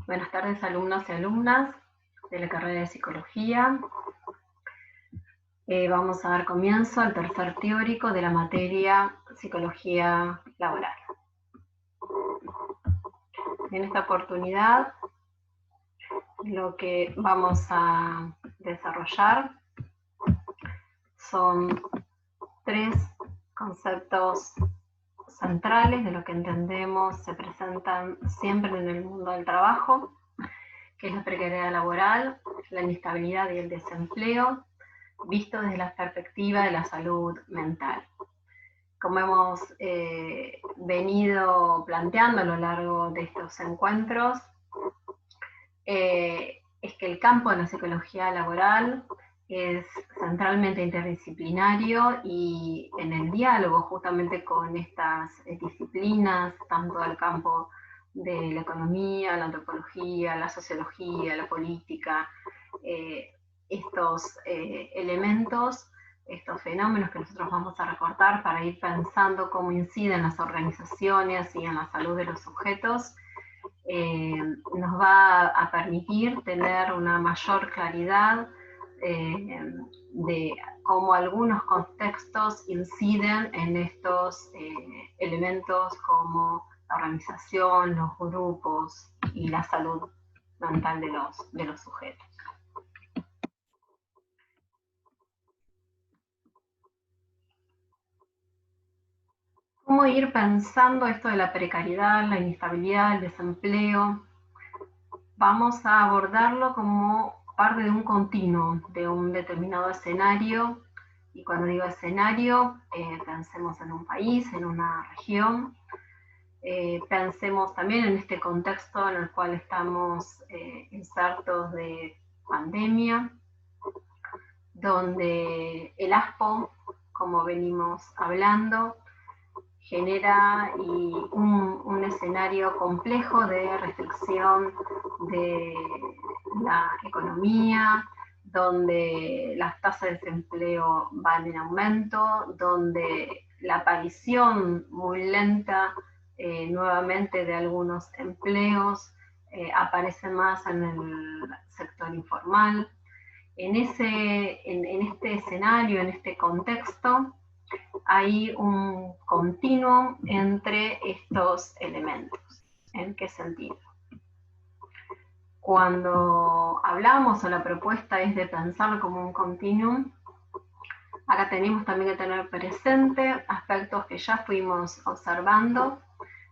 Buenas tardes, alumnos y alumnas de la carrera de Psicología. Vamos a dar comienzo al tercer teórico de la materia Psicología Laboral. En esta oportunidad, lo que vamos a desarrollar son tres conceptos centrales de lo que entendemos se presentan siempre en el mundo del trabajo, que es la precariedad laboral, la inestabilidad y el desempleo, visto desde la perspectiva de la salud mental. Como hemos venido planteando a lo largo de estos encuentros, es que el campo de la psicología laboral es centralmente interdisciplinario y en el diálogo justamente con estas disciplinas, tanto del campo de la economía, la antropología, la sociología, la política, estos elementos, estos fenómenos que nosotros vamos a recortar para ir pensando cómo inciden las organizaciones y en la salud de los sujetos, nos va a permitir tener una mayor claridad de cómo algunos contextos inciden en estos elementos como la organización, los grupos y la salud mental de los sujetos. ¿Cómo ir pensando esto de la precariedad, la inestabilidad, el desempleo? Vamos a abordarlo como parte de un continuo, de un determinado escenario, y cuando digo escenario, pensemos en un país, en una región, pensemos también en este contexto en el cual estamos insertos de pandemia, donde el ASPO, como venimos hablando, genera un escenario complejo de restricción de la economía, donde las tasas de desempleo van en aumento, donde la aparición muy lenta nuevamente de algunos empleos aparece más en el sector informal. En este escenario, en este contexto, hay un continuum entre estos elementos. ¿En qué sentido? Cuando hablamos o la propuesta es de pensarlo como un continuum, acá tenemos también que tener presente aspectos que ya fuimos observando,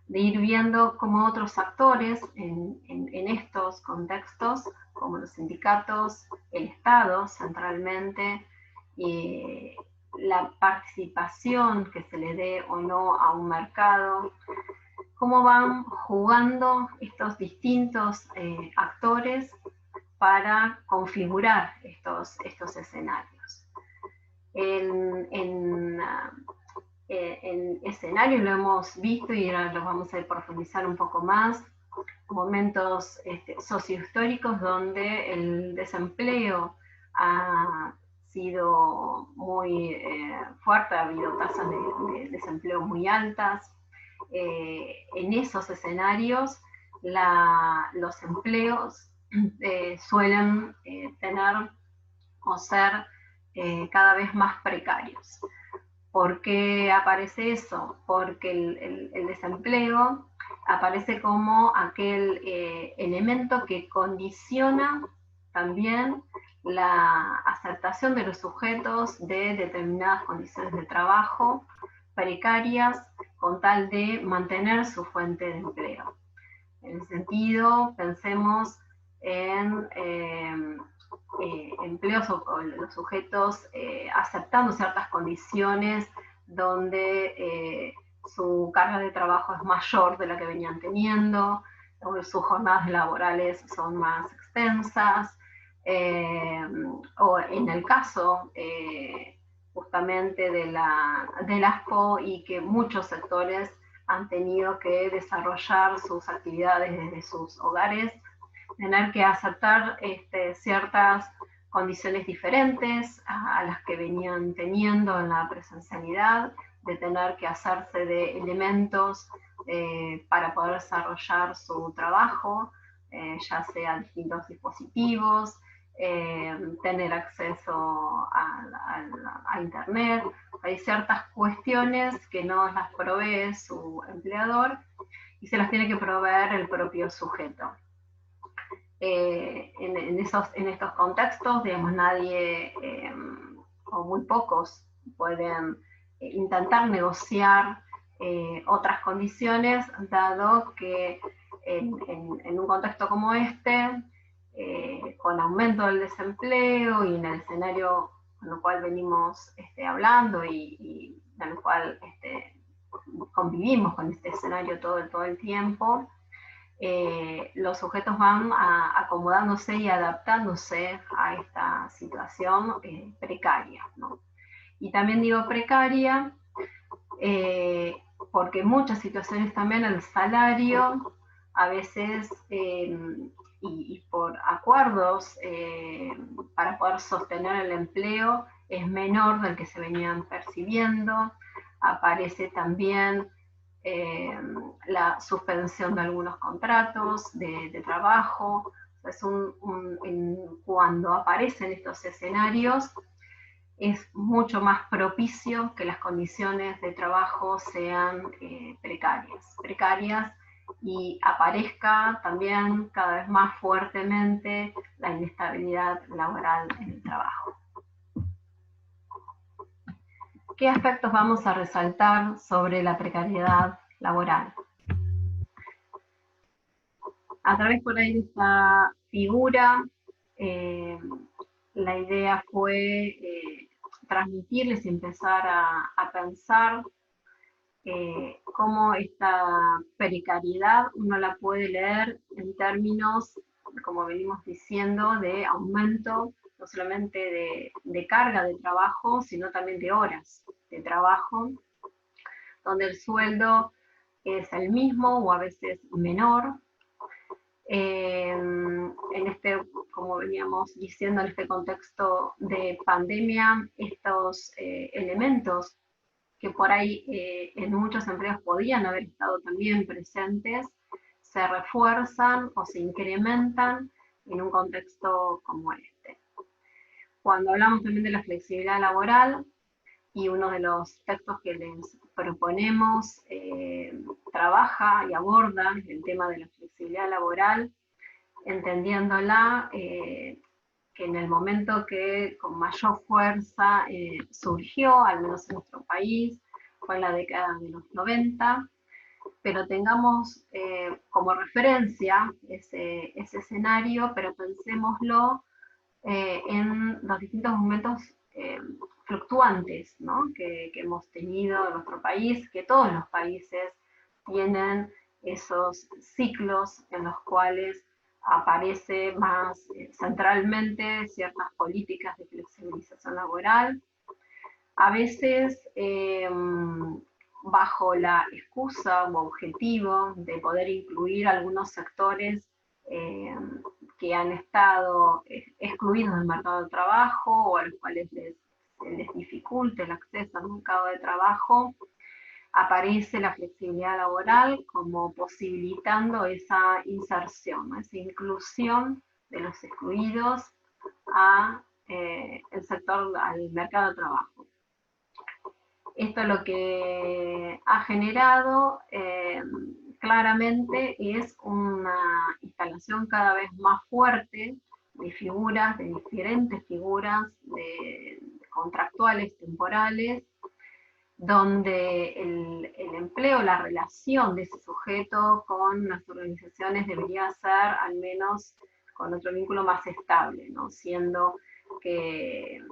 de ir viendo cómo otros actores en estos contextos, como los sindicatos, el Estado centralmente, la participación que se le dé o no a un mercado, cómo van jugando estos distintos actores para configurar estos escenarios. En escenarios lo hemos visto y ahora lo vamos a profundizar un poco más, momentos sociohistóricos donde el desempleo ha sido muy fuerte, ha habido tasas de desempleo muy altas. En esos escenarios los empleos suelen tener o ser cada vez más precarios. ¿Por qué aparece eso? Porque el desempleo aparece como aquel elemento que condiciona también la aceptación de los sujetos de determinadas condiciones de trabajo precarias con tal de mantener su fuente de empleo. En ese sentido, pensemos en empleos o los sujetos aceptando ciertas condiciones donde su carga de trabajo es mayor de la que venían teniendo, sus jornadas laborales son más extensas, o en el caso justamente del ASPO y que muchos sectores han tenido que desarrollar sus actividades desde sus hogares, tener que aceptar ciertas condiciones diferentes a las que venían teniendo en la presencialidad, de tener que hacerse de elementos para poder desarrollar su trabajo, ya sea a distintos dispositivos, tener acceso a Internet. Hay ciertas cuestiones que no las provee su empleador y se las tiene que proveer el propio sujeto. En estos contextos, digamos, nadie o muy pocos pueden intentar negociar otras condiciones, dado que en un contexto como este, con aumento del desempleo y en el escenario con el cual venimos hablando y en el cual convivimos con este escenario todo el tiempo, los sujetos van acomodándose y adaptándose a esta situación precaria, ¿no? Y también digo precaria porque en muchas situaciones también el salario a veces y por acuerdos para poder sostener el empleo es menor del que se venían percibiendo. Aparece también la suspensión de algunos contratos de trabajo. Es cuando aparecen estos escenarios es mucho más propicio que las condiciones de trabajo sean precarias y aparezca también cada vez más fuertemente la inestabilidad laboral en el trabajo. ¿Qué aspectos vamos a resaltar sobre la precariedad laboral? A través por ahí de esta figura, la idea fue transmitirles y empezar a pensar cómo esta precariedad uno la puede leer en términos, como venimos diciendo, de aumento no solamente de carga de trabajo, sino también de horas de trabajo, donde el sueldo es el mismo o a veces menor. Como veníamos diciendo, en este contexto de pandemia, estos elementos que por ahí en muchos empleos podían haber estado también presentes, se refuerzan o se incrementan en un contexto como este. Cuando hablamos también de la flexibilidad laboral, y uno de los textos que les proponemos trabaja y aborda el tema de la flexibilidad laboral, entendiéndola que en el momento que con mayor fuerza surgió, al menos en nuestro país, fue en la década de los 90, pero tengamos como referencia ese escenario, pero pensémoslo en los distintos momentos fluctuantes, ¿no? que hemos tenido en nuestro país, que todos los países tienen esos ciclos en los cuales aparece más centralmente ciertas políticas de flexibilización laboral, a veces bajo la excusa o objetivo de poder incluir algunos sectores que han estado excluidos del mercado de trabajo o a los cuales les dificulta el acceso al mercado de trabajo. Aparece la flexibilidad laboral como posibilitando esa inserción, ¿no? Esa inclusión de los excluidos al mercado de trabajo. Esto lo que ha generado claramente es una instalación cada vez más fuerte de figuras, de diferentes figuras de contractuales, temporales, donde el empleo, la relación de ese sujeto con las organizaciones debería ser al menos con otro vínculo más estable, ¿no? Siendo que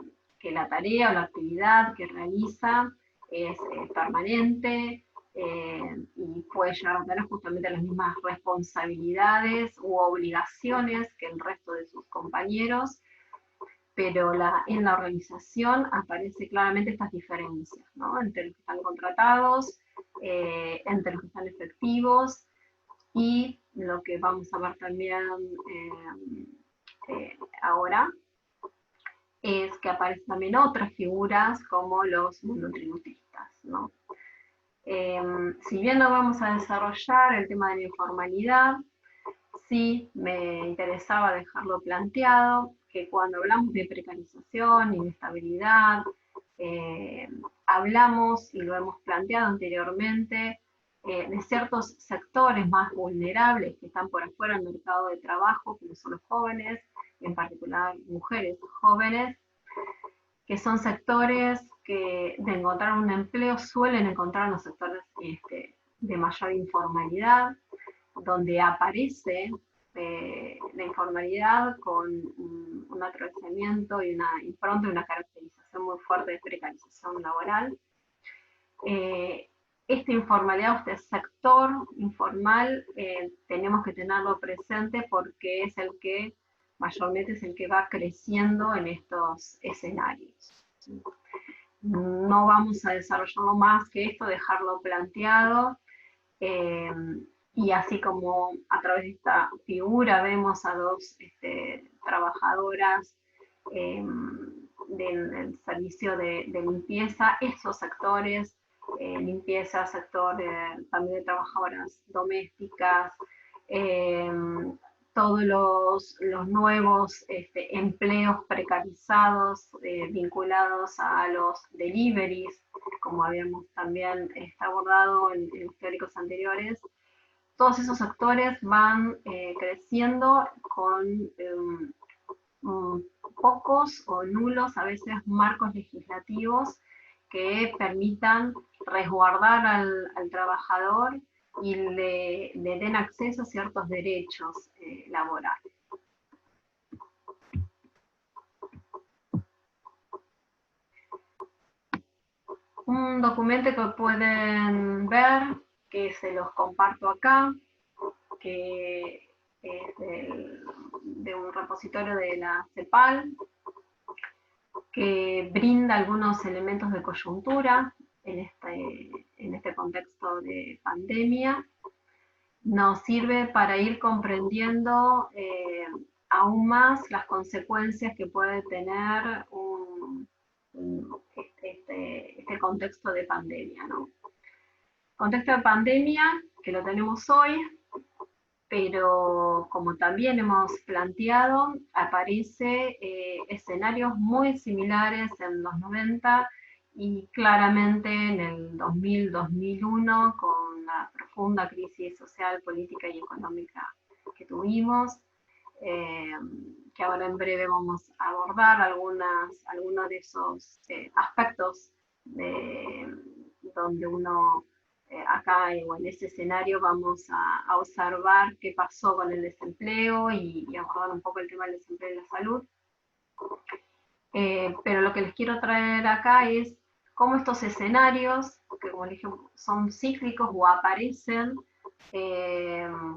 la tarea o la actividad que realiza es permanente y puede llegar a tener justamente las mismas responsabilidades u obligaciones que el resto de sus compañeros, pero en la organización aparece claramente estas diferencias, ¿no? Entre los que están contratados, entre los que están efectivos, y lo que vamos a ver también ahora es que aparecen también otras figuras como los monotributistas, ¿no? Si bien no vamos a desarrollar el tema de la informalidad, sí me interesaba dejarlo planteado, que cuando hablamos de precarización, inestabilidad, hablamos, y lo hemos planteado anteriormente, de ciertos sectores más vulnerables que están por afuera del mercado de trabajo, como son los jóvenes, en particular mujeres jóvenes, que son sectores que de encontrar un empleo suelen encontrar en los sectores de mayor informalidad, donde aparece la informalidad con un atravesamiento y una impronta y una caracterización muy fuerte de precarización laboral. Esta informalidad, este sector informal, tenemos que tenerlo presente porque es el que mayormente es el que va creciendo en estos escenarios. No vamos a desarrollarlo más que esto, dejarlo planteado. Y así como a través de esta figura vemos a dos trabajadoras del servicio de limpieza, esos sectores, limpieza, sector también de trabajadoras domésticas, todos los nuevos empleos precarizados vinculados a los deliveries, como habíamos también abordado en los teóricos anteriores. Todos esos sectores van creciendo con pocos o nulos a veces marcos legislativos que permitan resguardar al trabajador y le den acceso a ciertos derechos laborales. Un documento que pueden ver, que se los comparto acá, que es de un repositorio de la CEPAL, que brinda algunos elementos de coyuntura en este contexto de pandemia. Nos sirve para ir comprendiendo aún más las consecuencias que puede tener este contexto de pandemia, ¿no? Contexto de pandemia que lo tenemos hoy, pero como también hemos planteado, aparece escenarios muy similares en los 90 y claramente en el 2000-2001 con la profunda crisis social, política y económica que tuvimos, que ahora en breve vamos a abordar algunos de esos aspectos donde uno acá o en ese escenario vamos a observar qué pasó con el desempleo y abordar un poco el tema del desempleo y la salud. Pero lo que les quiero traer acá es cómo estos escenarios, que como les dije son cíclicos o aparecen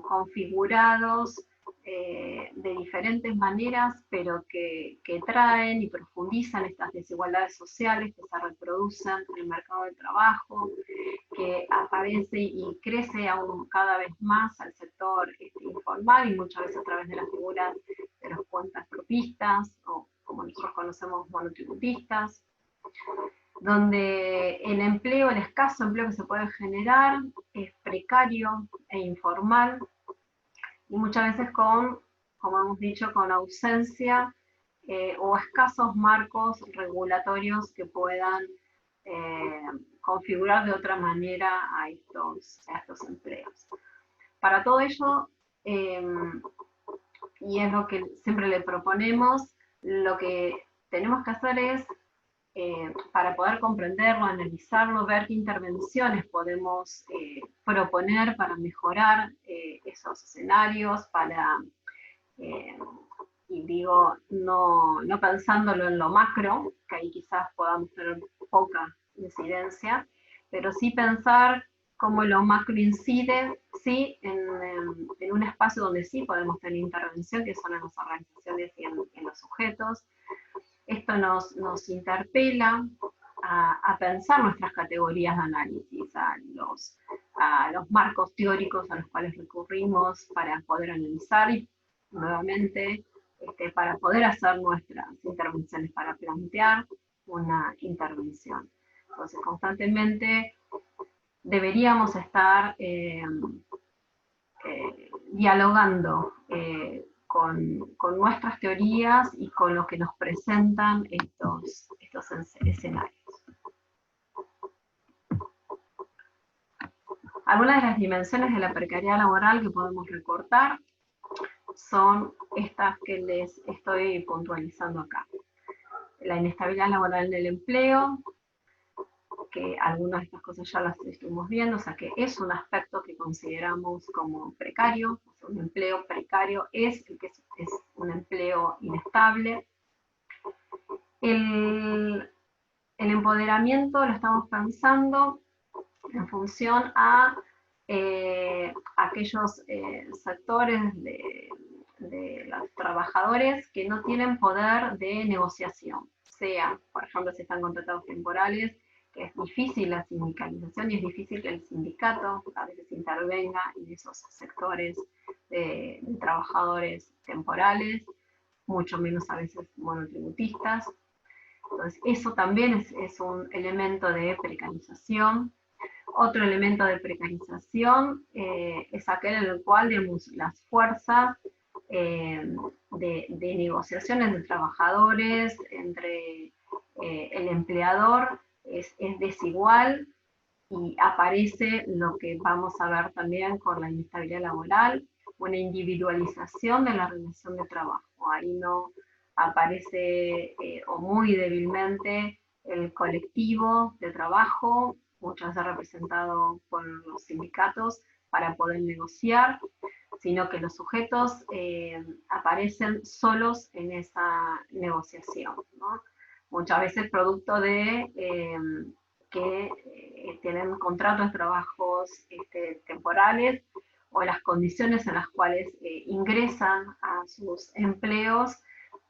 configurados de diferentes maneras, pero que traen y profundizan estas desigualdades sociales que se reproducen en el mercado de trabajo, que aparece y crece aún cada vez más al sector informal y muchas veces a través de las figuras de los cuentas propistas o como nosotros conocemos monotributistas, donde el empleo, el escaso empleo que se puede generar es precario e informal y muchas veces con, como hemos dicho, con ausencia o escasos marcos regulatorios que puedan configurar de otra manera a estos empleos. Para todo ello, y es lo que siempre le proponemos, lo que tenemos que hacer es, para poder comprenderlo, analizarlo, ver qué intervenciones podemos proponer para mejorar esos escenarios, para, y digo, no pensándolo en lo macro, que ahí quizás podamos tener poca incidencia, pero sí pensar cómo lo macro incide, sí, en un espacio donde sí podemos tener intervención, que son en las organizaciones y en los sujetos. Esto nos interpela a pensar nuestras categorías de análisis, a los marcos teóricos a los cuales recurrimos para poder analizar y nuevamente para poder hacer nuestras intervenciones, para plantear una intervención. Entonces, constantemente deberíamos estar dialogando con nuestras teorías y con lo que nos presentan estos escenarios. Algunas de las dimensiones de la precariedad laboral que podemos recortar son estas que les estoy puntualizando acá. La inestabilidad laboral en el empleo, que algunas de estas cosas ya las estuvimos viendo, o sea que es un aspecto que consideramos como precario, o sea, un empleo precario es un empleo inestable. El empoderamiento lo estamos pensando en función a aquellos sectores de los trabajadores que no tienen poder de negociación, sea, por ejemplo, si están contratados temporales, que es difícil la sindicalización y es difícil que el sindicato a veces intervenga en esos sectores de trabajadores temporales, mucho menos a veces monotributistas. Entonces, eso también es un elemento de precarización. Otro elemento de precarización es aquel en el cual, digamos, las fuerzas de negociación entre trabajadores, entre el empleador, es desigual y aparece lo que vamos a ver también con la inestabilidad laboral, una individualización de la relación de trabajo. Ahí no aparece o muy débilmente el colectivo de trabajo, muchas veces representado por los sindicatos, para poder negociar, sino que los sujetos aparecen solos en esa negociación, ¿no? Muchas veces producto de que tienen contratos de trabajos temporales o las condiciones en las cuales ingresan a sus empleos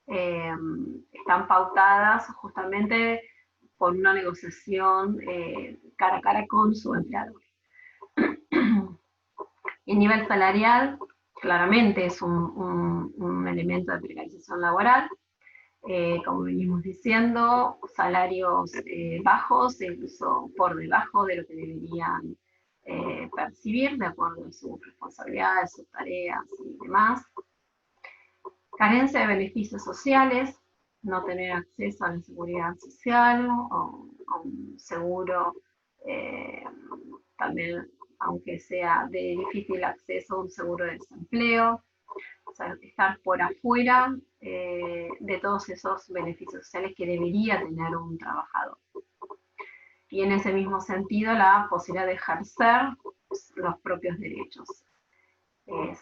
están pautadas justamente por una negociación cara a cara con su empleador. El nivel salarial claramente es un elemento de precarización laboral. Como venimos diciendo, salarios bajos, incluso por debajo de lo que deberían percibir, de acuerdo a sus responsabilidades, sus tareas y demás. Carencia de beneficios sociales, no tener acceso a la seguridad social o a un seguro, también, aunque sea de difícil acceso a un seguro de desempleo. O sea, estar por afuera de todos esos beneficios sociales que debería tener un trabajador. Y en ese mismo sentido, la posibilidad de ejercer los propios derechos,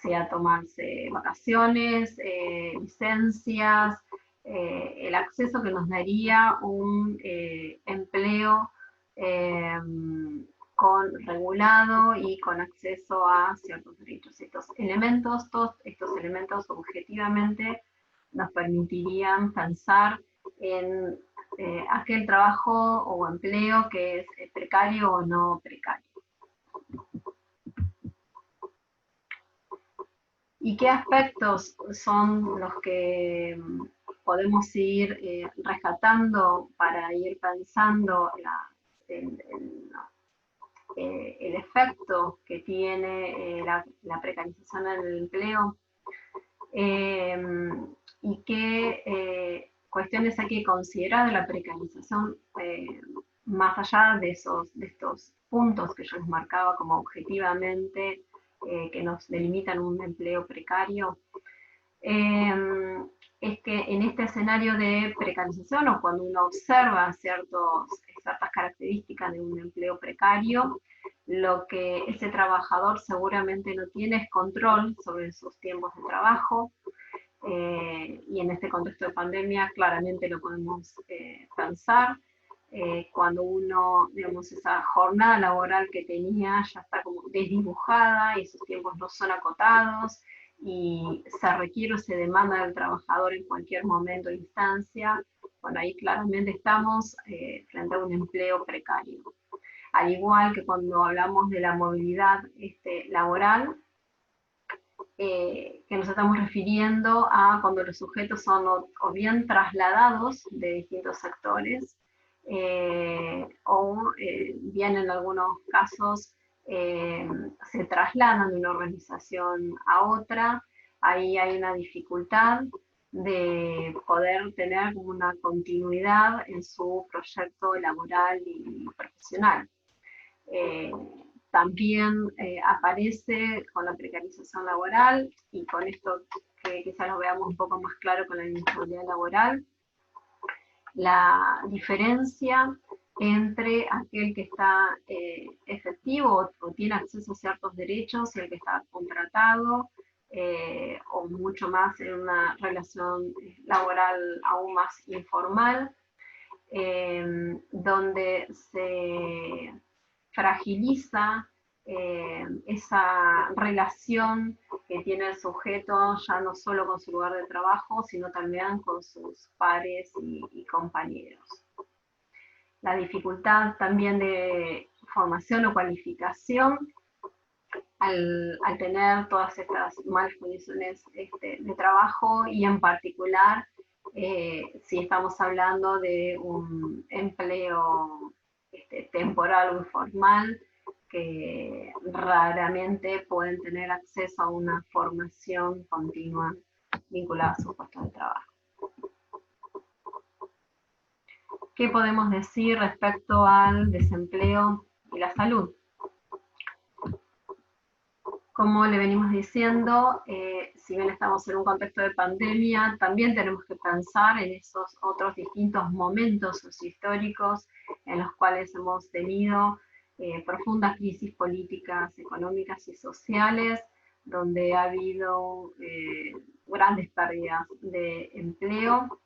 sea tomarse vacaciones, licencias, el acceso que nos daría un empleo regulado y con acceso a ciertos derechos. Todos estos elementos objetivamente nos permitirían pensar en aquel trabajo o empleo que es precario o no precario. ¿Y qué aspectos son los que podemos ir rescatando para ir pensando el efecto que tiene la precarización en el empleo? Y qué cuestiones hay que considerar de la precarización más allá de estos puntos que yo les marcaba como objetivamente que nos delimitan un empleo precario. Es que en este escenario de precarización o cuando uno observa ciertas características de un empleo precario, lo que ese trabajador seguramente no tiene es control sobre sus tiempos de trabajo, y en este contexto de pandemia claramente lo podemos pensar. Cuando uno, digamos, esa jornada laboral que tenía ya está como desdibujada y sus tiempos no son acotados y se requiere o se demanda del trabajador en cualquier momento e instancia, bueno, ahí claramente estamos frente a un empleo precario. Al igual que cuando hablamos de la movilidad laboral, que nos estamos refiriendo a cuando los sujetos son o bien trasladados de distintos sectores, o bien en algunos casos se trasladan de una organización a otra, ahí hay una dificultad de poder tener una continuidad en su proyecto laboral y profesional. También aparece con la precarización laboral, y con esto que quizás lo veamos un poco más claro con la inestabilidad laboral, la diferencia entre aquel que está efectivo o tiene acceso a ciertos derechos y el que está contratado, o mucho más en una relación laboral aún más informal, donde se fragiliza esa relación que tiene el sujeto ya no solo con su lugar de trabajo, sino también con sus pares y compañeros. La dificultad también de formación o cualificación al tener todas estas malas condiciones de trabajo, y en particular si estamos hablando de un empleo temporal o informal, que raramente pueden tener acceso a una formación continua vinculada a su puesto de trabajo. ¿Qué podemos decir respecto al desempleo y la salud? Como le venimos diciendo, si bien estamos en un contexto de pandemia, también tenemos que pensar en esos otros distintos momentos sociohistóricos en los cuales hemos tenido profundas crisis políticas, económicas y sociales, donde ha habido grandes pérdidas de empleo,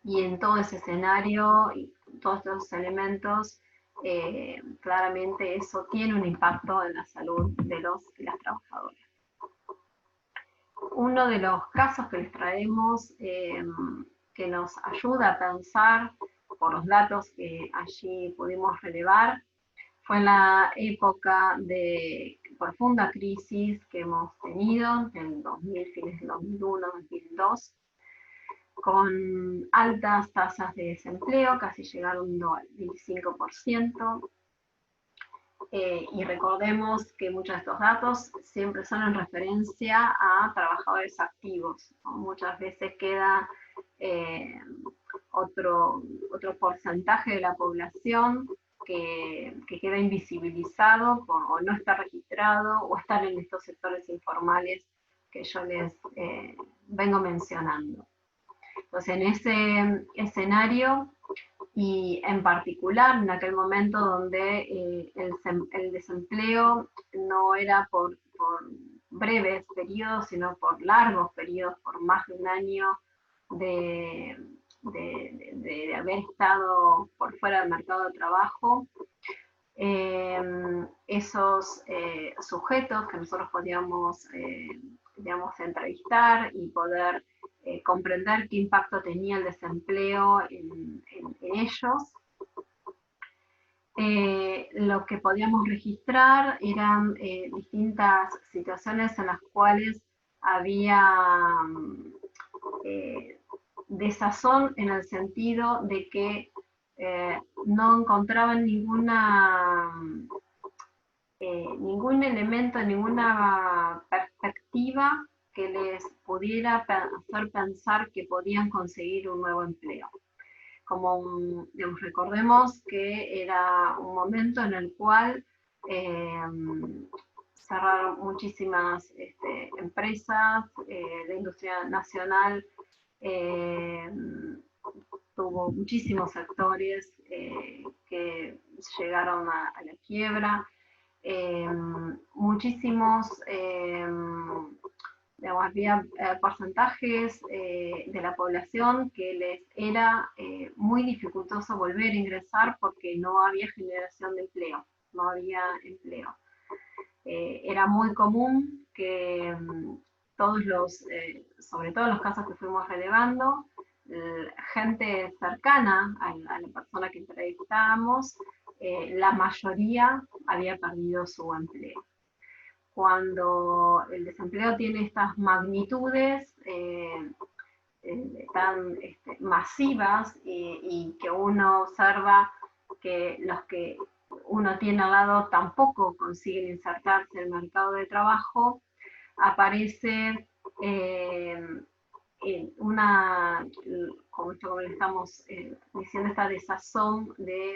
y en todo ese escenario y todos estos elementos, claramente eso tiene un impacto en la salud de los y las trabajadoras. Uno de los casos que les traemos, que nos ayuda a pensar por los datos que allí pudimos relevar, fue en la época de profunda crisis que hemos tenido, en 2000, fines del 2001, 2002, con altas tasas de desempleo, casi llegando al 25%. Y recordemos que muchos de estos datos siempre son en referencia a trabajadores activos, ¿no? Muchas veces queda otro porcentaje de la población que queda invisibilizado o no está registrado, o están en estos sectores informales que yo les vengo mencionando. Entonces, en ese escenario, y en particular en aquel momento donde el desempleo no era por breves periodos, sino por largos periodos, por más de un año de haber estado por fuera del mercado de trabajo, esos sujetos que nosotros podíamos entrevistar y poder comprender qué impacto tenía el desempleo en ellos, lo que podíamos registrar eran distintas situaciones en las cuales había desazón, en el sentido de que no encontraban ningún elemento, ninguna perspectiva que les pudiera hacer pensar que podían conseguir un nuevo empleo. Como recordemos que era un momento en el cual cerraron muchísimas empresas, la industria nacional tuvo muchísimos sectores que llegaron a la quiebra, muchísimos, había porcentajes de la población que les era muy dificultoso volver a ingresar porque no había generación de empleo, no había empleo. Era muy común que todos sobre todo en los casos que fuimos relevando, gente cercana a la persona que entrevistábamos, la mayoría había perdido su empleo. Cuando el desempleo tiene estas magnitudes tan masivas, y que uno observa que los que uno tiene al lado tampoco consiguen insertarse en el mercado de trabajo, aparece como esto como le estamos diciendo, esta desazón de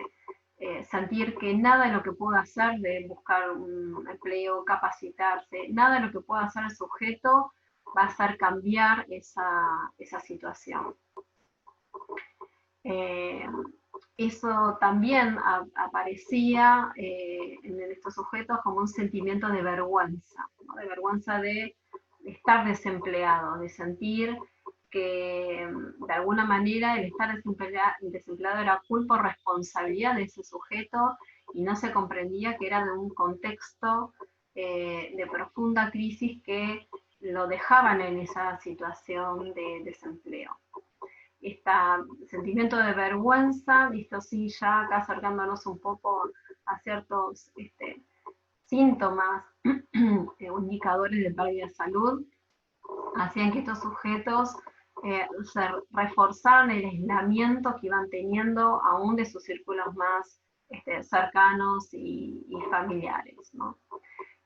sentir que nada de lo que pueda hacer, de buscar un empleo, capacitarse, nada de lo que pueda hacer el sujeto va a hacer cambiar esa situación. Eso también aparecía en estos sujetos como un sentimiento de vergüenza, ¿no? De vergüenza de estar desempleado, de sentir que de alguna manera el estar desempleado era culpa o responsabilidad de ese sujeto y no se comprendía que era de un contexto de profunda crisis que lo dejaban en esa situación de desempleo. Este sentimiento de vergüenza, visto sí, ya acá acercándonos un poco a ciertos síntomas o indicadores de pérdida de salud, hacían que estos sujetos se reforzaran el aislamiento que iban teniendo aún de sus círculos más cercanos y familiares, ¿no?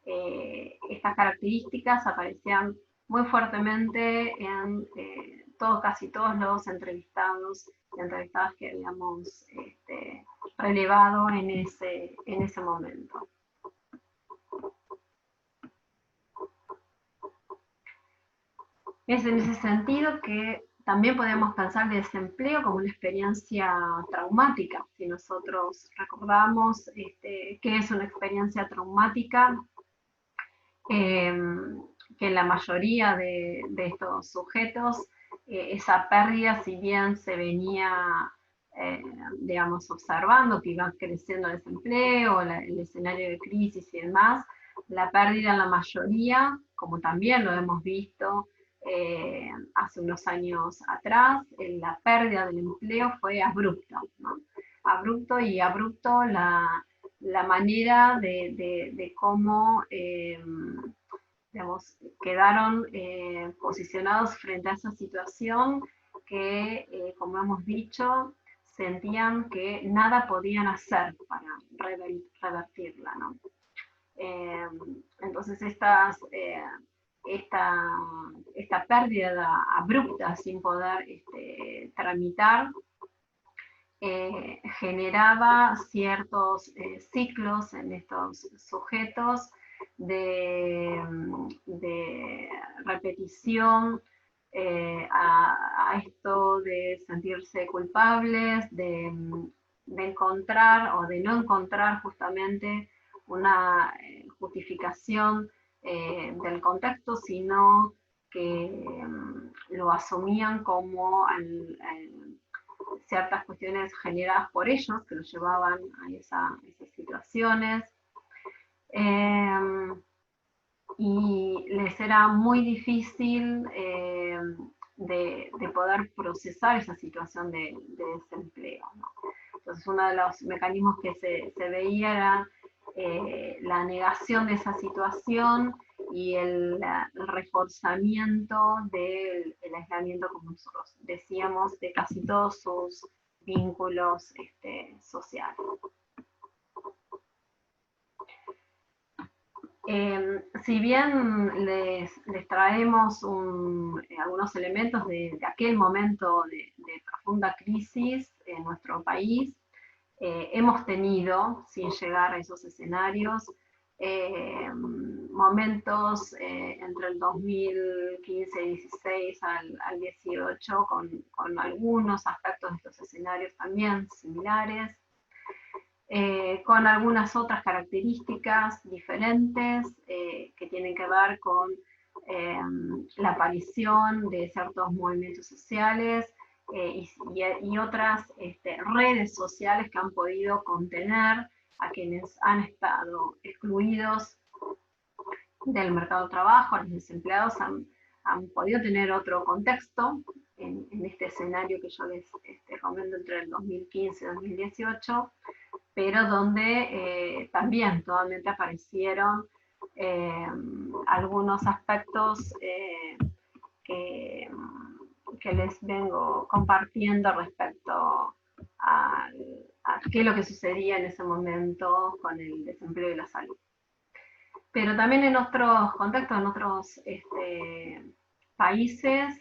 Estas características aparecían muy fuertemente en casi todos los entrevistados y entrevistadas que habíamos relevado en ese momento. Es en ese sentido que también podemos pensar el desempleo como una experiencia traumática. Si nosotros recordamos qué es una experiencia traumática, que en la mayoría de estos sujetos, esa pérdida, si bien se venía, digamos, observando que iba creciendo el desempleo, el escenario de crisis y demás, la pérdida en la mayoría, como también lo hemos visto hace unos años atrás, la pérdida del empleo fue abrupta, ¿no? Abrupto la manera de cómo digamos, quedaron posicionados frente a esa situación que, como hemos dicho, sentían que nada podían hacer para revertirla, ¿no? Entonces esta pérdida abrupta sin poder tramitar generaba ciertos ciclos en estos sujetos de repetición a esto de sentirse culpables, de encontrar o de no encontrar justamente una justificación del contexto, sino que lo asumían como ciertas cuestiones generadas por ellos que los llevaban a esas situaciones. Y les era muy difícil de poder procesar esa situación de desempleo, ¿no? Entonces uno de los mecanismos que se veía era la negación de esa situación y el reforzamiento del aislamiento, como nosotros decíamos, de casi todos sus vínculos sociales. Si bien les traemos algunos elementos de aquel momento de profunda crisis en nuestro país, hemos tenido, sin llegar a esos escenarios, momentos entre el 2015-16 al 18 con algunos aspectos de estos escenarios también similares, con algunas otras características diferentes que tienen que ver con la aparición de ciertos movimientos sociales y otras redes sociales que han podido contener a quienes han estado excluidos del mercado de trabajo. Los desempleados han podido tener otro contexto en este escenario que yo les comento entre el 2015 y 2018, pero donde también totalmente aparecieron algunos aspectos que les vengo compartiendo respecto a qué es lo que sucedía en ese momento con el desempleo y la salud. Pero también en otros contextos, en otros países,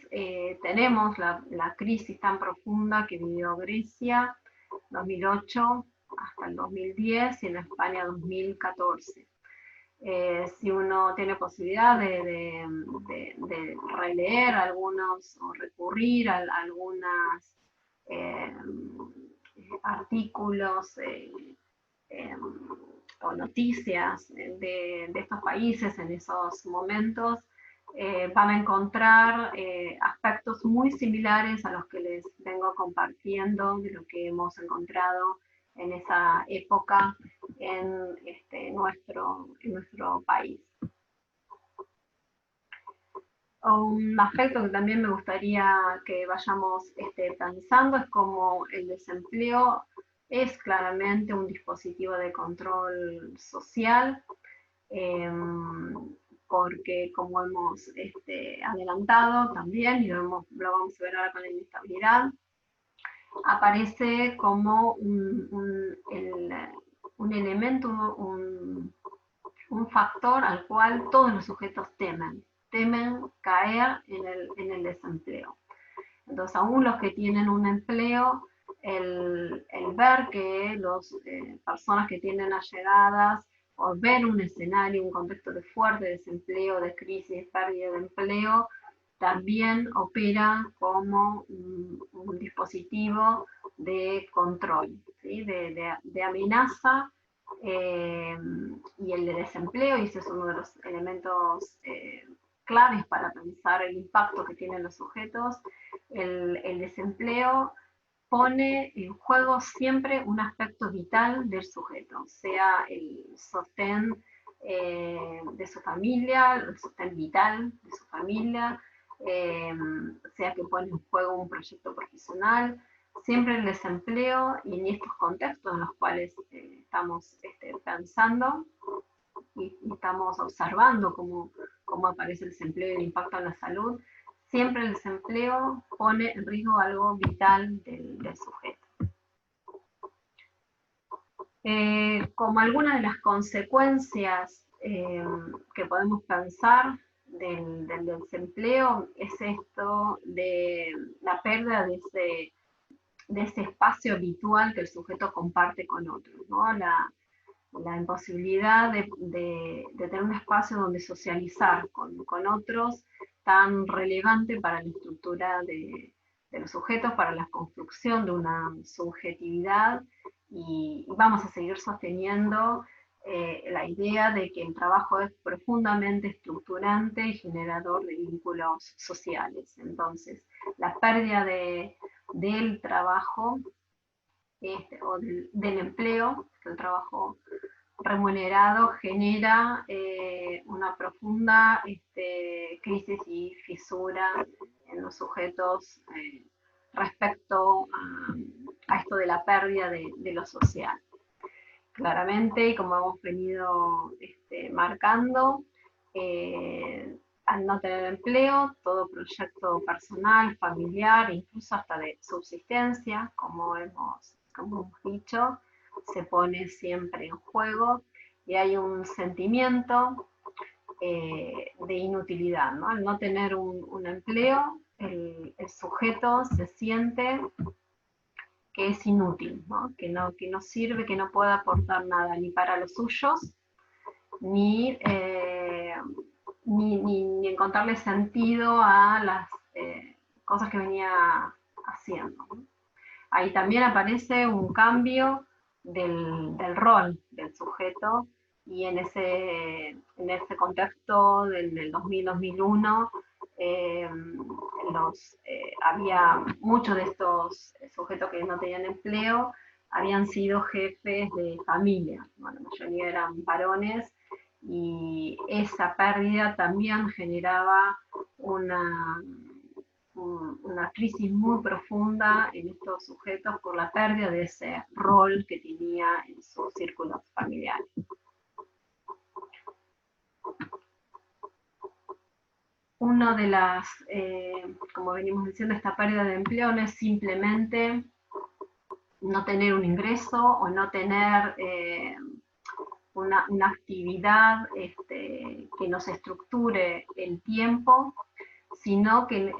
tenemos la crisis tan profunda que vivió Grecia 2008 hasta el 2010 y en España 2014. Si uno tiene posibilidad de releer algunos o recurrir a algunos artículos o noticias de estos países en esos momentos, van a encontrar aspectos muy similares a los que les vengo compartiendo de lo que hemos encontrado en esa época en nuestro país. Un aspecto que también me gustaría que vayamos pensando es cómo el desempleo es claramente un dispositivo de control social, porque como hemos adelantado también, y lo vamos a ver ahora con la inestabilidad, aparece como un elemento, un factor al cual todos los sujetos temen caer en el desempleo. Entonces, aún los que tienen un empleo, el ver que las personas que tienen allegadas o ver un escenario, un contexto de fuerte desempleo, de crisis, pérdida de empleo, también opera como un dispositivo de control, ¿sí? de amenaza, y el de desempleo, y ese es uno de los elementos claves para pensar el impacto que tienen los sujetos. El desempleo pone en juego siempre un aspecto vital del sujeto, sea el sostén de su familia, el sostén vital de su familia, sea que pone en juego un proyecto profesional. Siempre el desempleo, y en estos contextos en los cuales estamos pensando y estamos observando cómo aparece el desempleo y el impacto en la salud, siempre el desempleo pone en riesgo algo vital del sujeto. Como algunas de las consecuencias que podemos pensar del desempleo es esto de la pérdida de ese espacio habitual que el sujeto comparte con otros, ¿no? La imposibilidad de tener un espacio donde socializar con otros tan relevante para la estructura de los sujetos, para la construcción de una subjetividad, y vamos a seguir sosteniendo la idea de que el trabajo es profundamente estructurante y generador de vínculos sociales. Entonces, la pérdida del trabajo o del empleo, el trabajo remunerado, genera una profunda crisis y fisura en los sujetos respecto a esto de la pérdida de lo social. Claramente, y como hemos venido marcando, al no tener empleo, todo proyecto personal, familiar, incluso hasta de subsistencia, como hemos dicho, se pone siempre en juego, y hay un sentimiento de inutilidad, ¿no? Al no tener un empleo, el sujeto se siente que es inútil, ¿no? Que no sirve, que no puede aportar nada ni para los suyos, ni encontrarle sentido a las cosas que venía haciendo. Ahí también aparece un cambio del rol del sujeto, y en ese contexto del 2000-2001 había muchos de estos sujetos que no tenían empleo, habían sido jefes de familia, bueno, la mayoría eran varones, y esa pérdida también generaba una crisis muy profunda en estos sujetos por la pérdida de ese rol que tenía en sus círculos familiares. Una de las, como venimos diciendo, esta pérdida de empleo no es simplemente no tener un ingreso o no tener una actividad que nos estructure el tiempo, sino que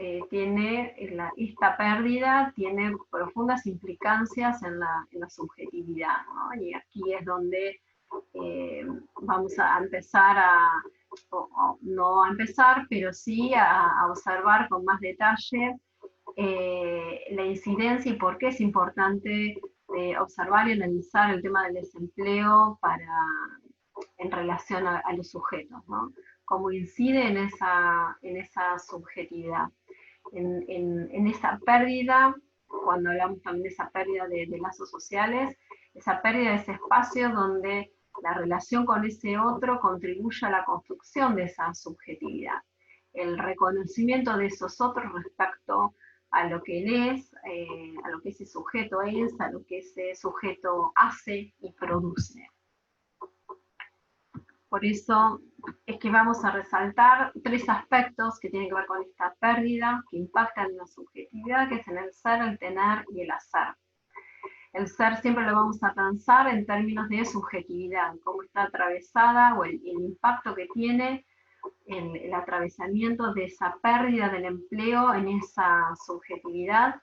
esta pérdida tiene profundas implicancias en la subjetividad, ¿no? Y aquí es donde vamos a empezar no a empezar, pero sí a observar con más detalle la incidencia y por qué es importante observar y analizar el tema del desempleo en relación a los sujetos, ¿no? Cómo incide en esa subjetividad, en esa pérdida, cuando hablamos también de esa pérdida de lazos sociales, esa pérdida de ese espacio donde la relación con ese otro contribuye a la construcción de esa subjetividad, el reconocimiento de esos otros respecto a lo que él es, a lo que ese sujeto es, a lo que ese sujeto hace y produce. Por eso es que vamos a resaltar 3 aspectos que tienen que ver con esta pérdida, que impactan en la subjetividad, que es en el ser, el tener y el hacer. El ser siempre lo vamos a pensar en términos de subjetividad, cómo está atravesada o el impacto que tiene el atravesamiento de esa pérdida del empleo en esa subjetividad.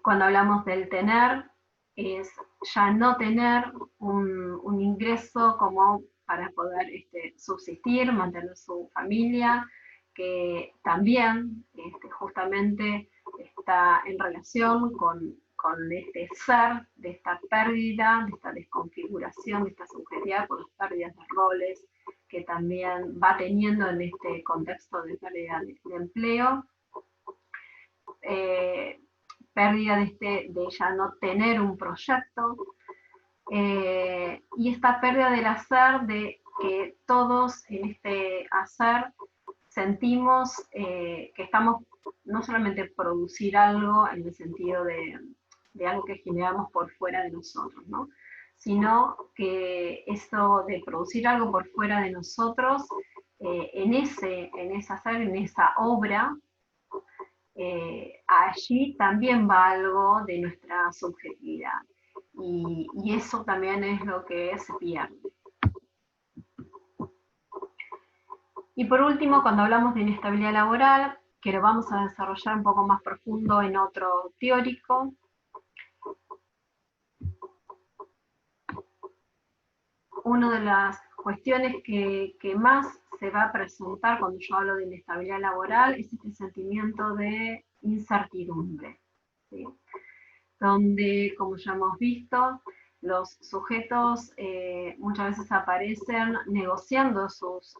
Cuando hablamos del tener, es ya no tener un ingreso como para poder subsistir, mantener su familia, que también justamente está en relación con este ser, de esta pérdida, de esta desconfiguración, de esta subjetividad por las pérdidas de roles que también va teniendo en este contexto de pérdida de empleo. Pérdida de ya no tener un proyecto, y esta pérdida del hacer, de que todos en este hacer sentimos que estamos no solamente producir algo en el sentido de algo que generamos por fuera de nosotros, ¿no? Sino que esto de producir algo por fuera de nosotros, en ese hacer, en esa obra, allí también va algo de nuestra subjetividad. Y eso también es lo que se pierde. Y por último, cuando hablamos de inestabilidad laboral, que lo vamos a desarrollar un poco más profundo en otro teórico, una de las cuestiones que más se va a presentar cuando yo hablo de inestabilidad laboral es este sentimiento de incertidumbre, ¿sí? Donde, como ya hemos visto, los sujetos muchas veces aparecen negociando sus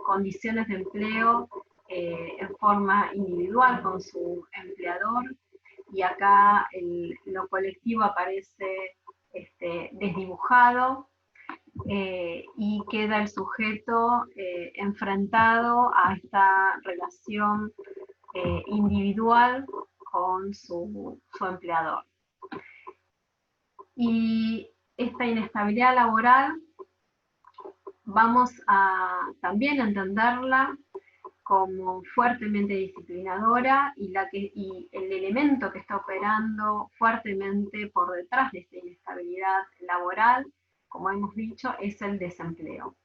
condiciones de empleo en forma individual con su empleador, y acá lo colectivo aparece desdibujado, y queda el sujeto enfrentado a esta relación individual con su empleador. Y esta inestabilidad laboral vamos a también entenderla como fuertemente disciplinadora, y el elemento que está operando fuertemente por detrás de esta inestabilidad laboral, como hemos dicho, es el desempleo.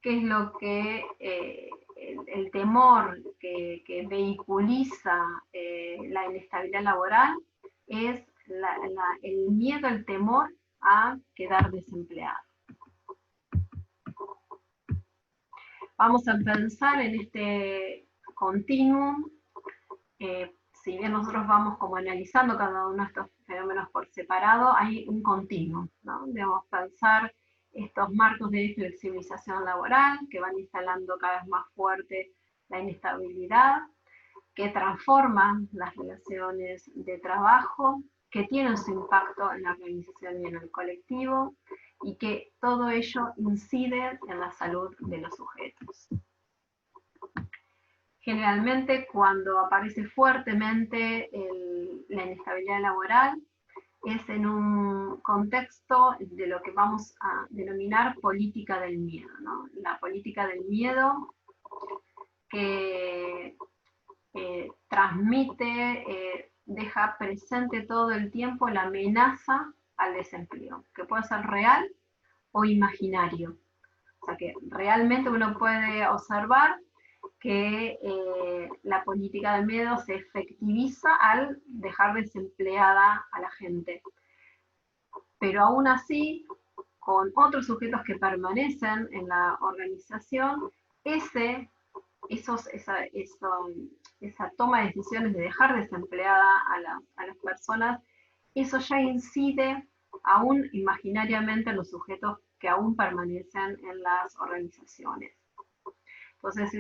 ¿Qué es lo que el temor que vehiculiza la inestabilidad laboral? Es el miedo, el temor a quedar desempleado. Vamos a pensar en este continuum, si bien nosotros vamos como analizando cada uno de estos fenómenos por separado, hay un continuum, ¿no? Debemos pensar estos marcos de flexibilización laboral que van instalando cada vez más fuerte la inestabilidad, que transforman las relaciones de trabajo, que tienen su impacto en la organización y en el colectivo, y que todo ello incide en la salud de los sujetos. Generalmente, cuando aparece fuertemente la inestabilidad laboral, es en un contexto de lo que vamos a denominar política del miedo, ¿no? La política del miedo que transmite deja presente todo el tiempo la amenaza al desempleo, que puede ser real o imaginario. O sea que realmente uno puede observar que la política del miedo se efectiviza al dejar desempleada a la gente. Pero aún así, con otros sujetos que permanecen en la organización, esa toma de decisiones de dejar desempleada a las personas, eso ya incide aún imaginariamente en los sujetos que aún permanecen en las organizaciones. Entonces,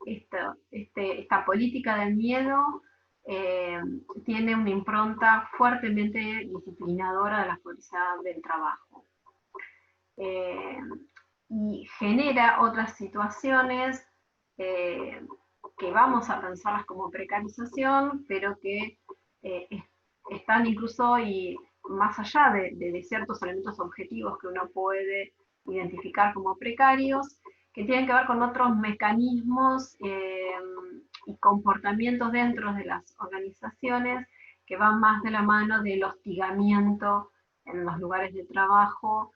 esta política del miedo tiene una impronta fuertemente disciplinadora de la fuerza del trabajo. Y genera otras situaciones que vamos a pensarlas como precarización, pero que están incluso y más allá de ciertos elementos objetivos que uno puede identificar como precarios, que tienen que ver con otros mecanismos y comportamientos dentro de las organizaciones que van más de la mano del hostigamiento en los lugares de trabajo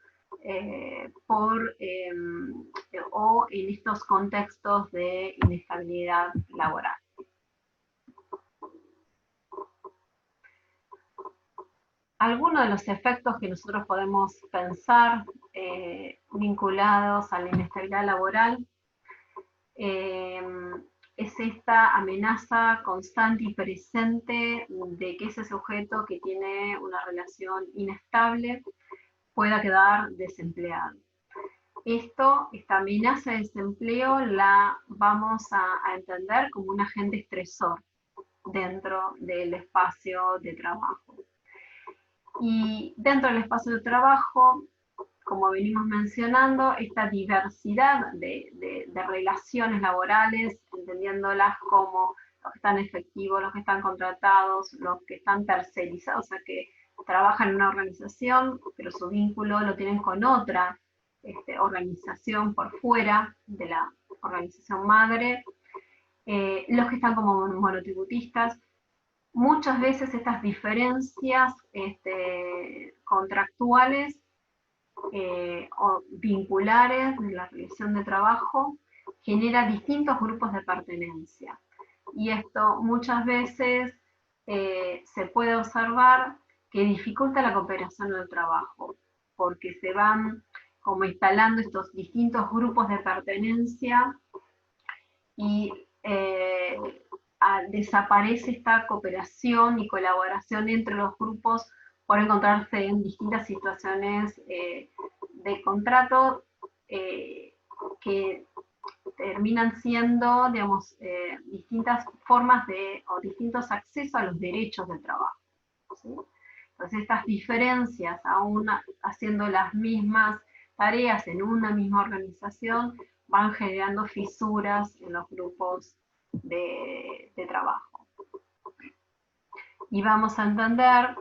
o en estos contextos de inestabilidad laboral. Algunos de los efectos que nosotros podemos pensar vinculados a la inestabilidad laboral es esta amenaza constante y presente de que ese sujeto que tiene una relación inestable pueda quedar desempleado. Esta amenaza de desempleo la vamos a entender como un agente estresor dentro del espacio de trabajo. Y dentro del espacio de trabajo, como venimos mencionando, esta diversidad de relaciones laborales, entendiéndolas como los que están efectivos, los que están contratados, los que están tercerizados, o sea que trabajan en una organización, pero su vínculo lo tienen con otra organización por fuera de la organización madre, los que están como monotributistas. Muchas veces estas diferencias contractuales o vinculares de la relación de trabajo genera distintos grupos de pertenencia. Y esto muchas veces se puede observar que dificulta la cooperación en el trabajo, porque se van como instalando estos distintos grupos de pertenencia y desaparece esta cooperación y colaboración entre los grupos por encontrarse en distintas situaciones de contrato que terminan siendo, digamos, distintas formas o distintos accesos a los derechos del trabajo, ¿sí? Entonces estas diferencias, aún haciendo las mismas tareas en una misma organización, van generando fisuras en los grupos de trabajo. Y vamos a entender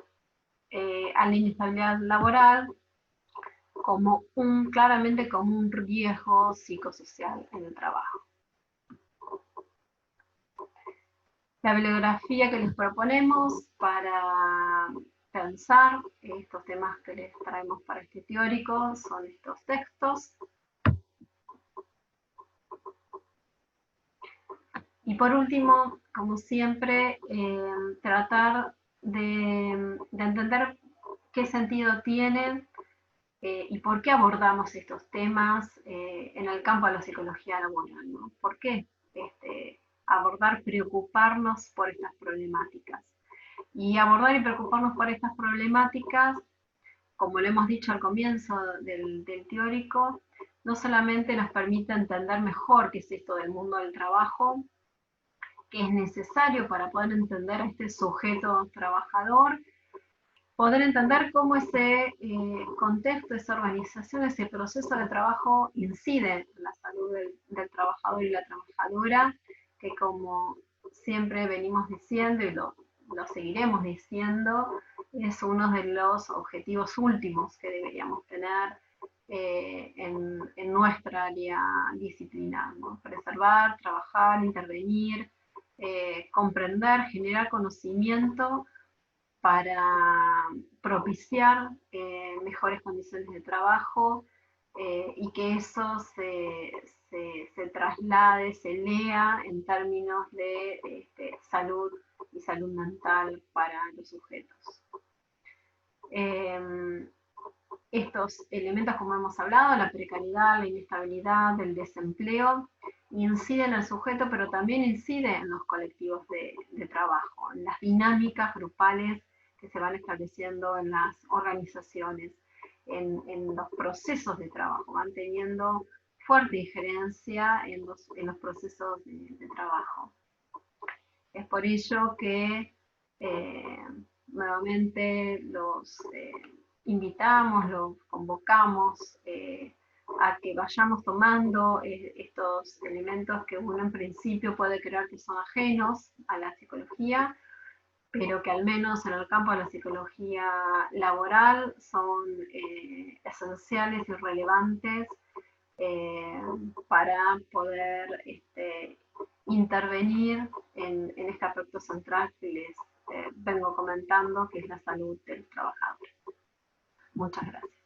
a la inestabilidad laboral como claramente como un riesgo psicosocial en el trabajo. La bibliografía que les proponemos para pensar estos temas que les traemos para este teórico son estos textos. Y por último, como siempre, tratar de entender qué sentido tiene y por qué abordamos estos temas en el campo de la psicología laboral, ¿no? ¿Por qué abordar, preocuparnos por estas problemáticas? Y abordar y preocuparnos por estas problemáticas, como lo hemos dicho al comienzo del teórico, no solamente nos permite entender mejor qué es esto del mundo del trabajo, que es necesario para poder entender a este sujeto trabajador, poder entender cómo ese contexto, esa organización, ese proceso de trabajo incide en la salud del trabajador y la trabajadora, que como siempre venimos diciendo y lo seguiremos diciendo, es uno de los objetivos últimos que deberíamos tener en nuestra área disciplinar, ¿no? Preservar, trabajar, intervenir, comprender, generar conocimiento para propiciar mejores condiciones de trabajo y que eso se traslade, se lea en términos de salud y salud mental para los sujetos. Estos elementos, como hemos hablado, la precariedad, la inestabilidad, el desempleo, inciden en el sujeto, pero también incide en los colectivos de trabajo, en las dinámicas grupales que se van estableciendo en las organizaciones, en los procesos de trabajo, van teniendo fuerte injerencia en los procesos de trabajo. Es por ello que nuevamente los invitamos, los convocamos a que vayamos tomando estos elementos que uno en principio puede creer que son ajenos a la psicología, pero que al menos en el campo de la psicología laboral son esenciales y relevantes para poder intervenir en este aspecto central que les vengo comentando, que es la salud del trabajador. Muchas gracias.